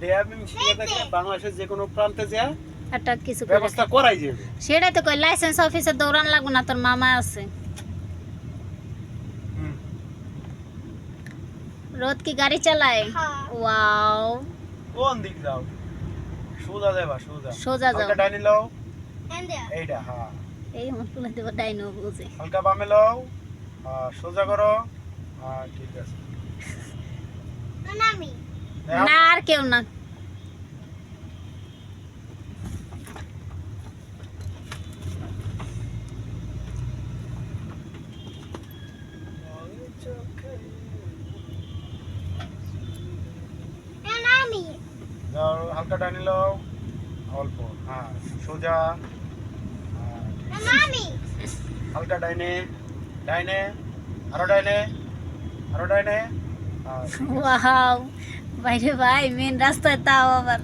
দেয়াবিম শিখে থাকলে বাংলাদেশের যে কোনো প্রান্তে যা একটা কিছু ব্যবস্থা করাই যাবে। সেটাই তো কই, লাইসেন্স অফিসে দৌড়ান লাগবে না, তোর মামা আছে। রোদ কি গাড়ি চালায়? ওয়াও, কোন দিক যাও? সোজা যাবা, সোজা সোজা যাও। হালকা ডাইনে লও, এইটা হ্যাঁ। এই আমার পুলা দেব ডাইনো বুঝে। হালকা বামে লও, হ্যাঁ সোজা করো, হ্যাঁ ঠিক আছে। না আর কেউ না। যাও হালকা ডাইনে লও, অল্প হ্যাঁ সোজা, হালকা ডাইনে, ডাইনে আরো ডাইনে, আরো ডাইনে, হ্যাঁ ওয়াও, বাইরে ভাই মেন রাস্তায় তাও আবার